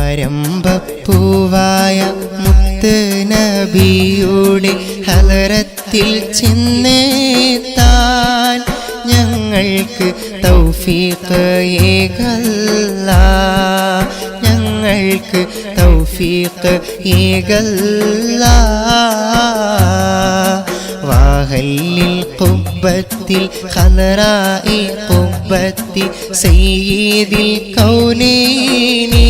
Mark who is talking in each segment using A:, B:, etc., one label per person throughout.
A: ആരംഭപ്പൂവായ മുത്ത് നബിയുടെ ഹലറത്തിൽ ചെന്നെത്താൻ ഞങ്ങൾക്ക് തൗഫീഖ് ഏകല്ലാ, ഞങ്ങൾക്ക് തൗഫീഖ് ഏകല്ലാ. വാഹല്ലിൽ ഖുബ്ബത്തിൽ ഖലറാഇ ഖുബ്ബത്തി സയ്യിദിൽ കൗനൈനി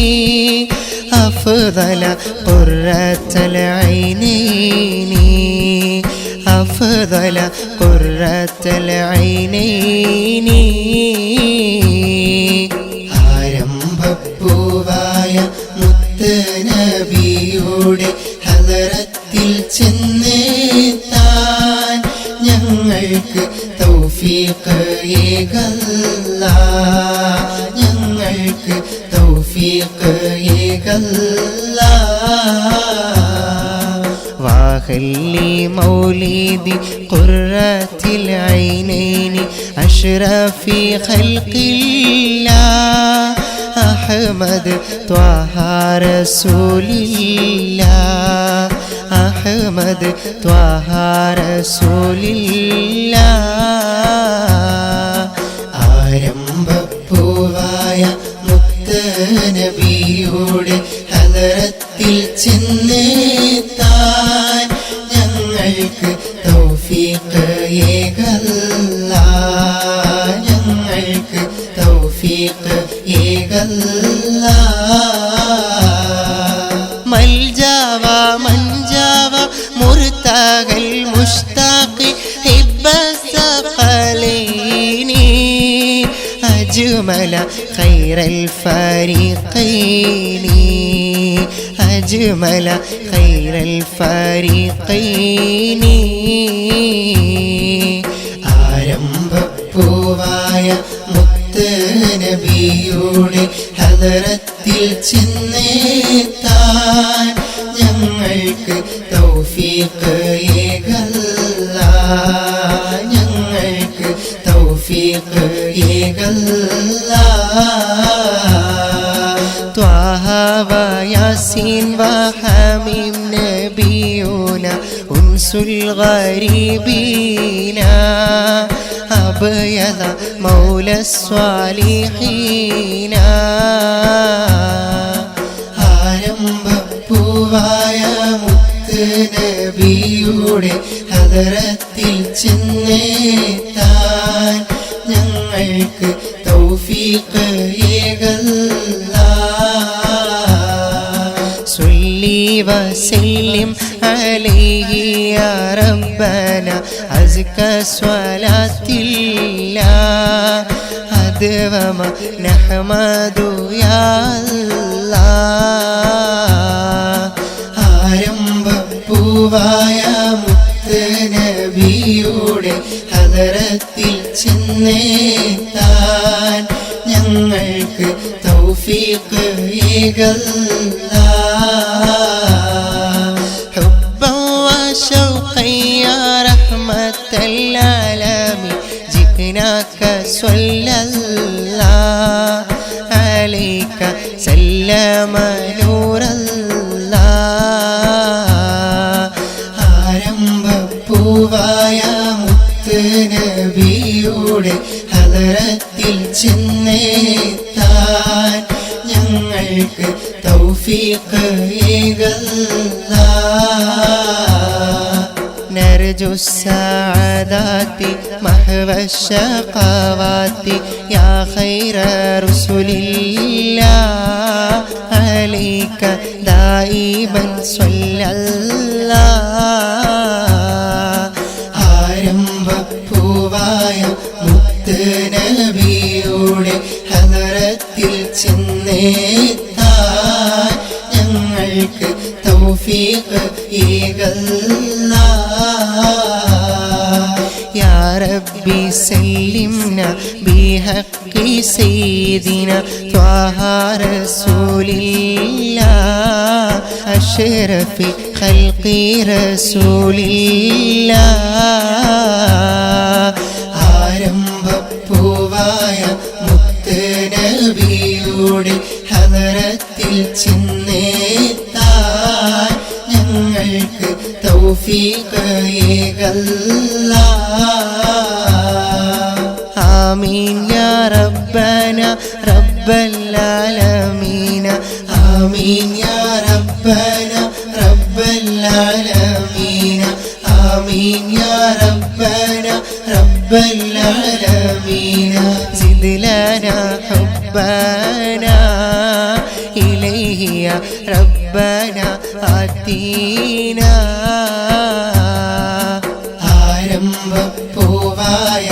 A: അഫ്ദല ഖുർറത്തുൽ ഐനൈനി അഫ്ദല ഖുർറത്തുൽ ഐനൈനി. ആരംഭപ്പൂവായ മുത്ത് നബിയുടെ ഹലറത്തിൽ ചെന്നെത്താൻ ഞങ്ങൾക്ക് തൗഫീഖ് ഏകല്ലാ, ഞങ്ങൾക്ക് തൗഫീഖ് ഏകല്ലാ. വാഹല്ലി മൗലിദി ഖുർറത്തുൽ ഐനൈനി അഷ്റഫി ഖൽഖില്ലാ അഹ്മദ് ത്വാഹ റസൂലില്ലാ, അഹ്മദ് ത്വാഹ റസൂലില്ലാ. ആരംഭപ്പൂവായ മുത്ത് നബിയുടെ ഹലറത്തിൽ ചെന്നെത്താൻ ഞങ്ങൾക്ക് തൗഫീഖ് ഏകല്ലാ, ഞങ്ങൾക്ക് തൗഫീഖ് ഏകല്ലാ. മൽജാവ മൻജാവ മുർതഖൽ മുഷ്താഖി ഹിബ്ബ സഖലൈനി അജ്മല ഖൈറൽ ഫരീഖൈനി അജ്മല ഖൈറൽ ഫരീഖൈനി. ആരംഭപ്പൂവായ മുത്ത് നബിയുടെ ഹലറത്തിൽ ചെന്നെത്താൻ ഞങ്ങൾക്ക് തൗഫീഖ് ഏകല്ലാ, ഞങ്ങൾക്ക് തൗഫീഖ് ഏകല്ലാ. ത്വാഹ വയാസീൻ വഹമീം നബിയൂന ഉൻസുൽ ഗരീബീന അബ്യദ മൗല സ്വാലിഹീന. ആരംഭപ്പൂവായ മുത്ത് നബിയുടെ ഹലറത്തിൽ ചെന്നെത്താൻ ഞങ്ങൾക്ക് തൗഫീഖ് ഏകല്ലാ. സ്വല്ലി വസല്ലിം അലൈഹി യാ റബ്ബന അസ്ക സ്വലാത്തില്ലാ അദ്വമ നഹ്മദു യാ അല്ലാഹ്. ആരംഭപ്പൂവായ മുത്ത് നബിയുടെ ഹലറത്തിൽ ചെന്നെത്താൻ ഞങ്ങൾക്ക് തൗഫീഖ് ഏകല്ലാ. ഹുബ്ബൻ വശൗഖൻ യാ റഹ്മത്തൽ ആലമീൻ ജിനാക സ്വല്ലല്ലാഹു അലൈക സല്ലമ നൂറല്ലാഹ്. ആരംഭപ്പൂവായ മുത്ത് നബിയുടെ ഹലറത്തിൽ ചെന്നെത്താൻ ഞങ്ങൾക്ക് തൗഫീഖ് ഏകല്ലാ. نرجو السعادات محو الشقوات يا خير رسل الله عليك دائما صلى الله. ആരംഭപ്പൂവായ മുത്ത് നബിയുടെ ഹലറത്തിൽ ചെന്നെത്താൻ ഞങ്ങൾക്ക് തൗഫീഖ് ഏകല്ലാ. يا ربي سلمنا بحق سيدنا طه رسول الله أشرف خلق رسول الله. ആരംഭപ്പൂവായ മുത്ത് നബിയുടെ ഹലറത്തിൽ ചെന്ന് തൗഫീഖ് آمين يا ربنا رب العالمين آمين يا ربنا رب العالمين آمين يا ربنا رب العالمين زد لنا حبنا إليه يا ربنا آتينا ആരംഭപ്പൂവായ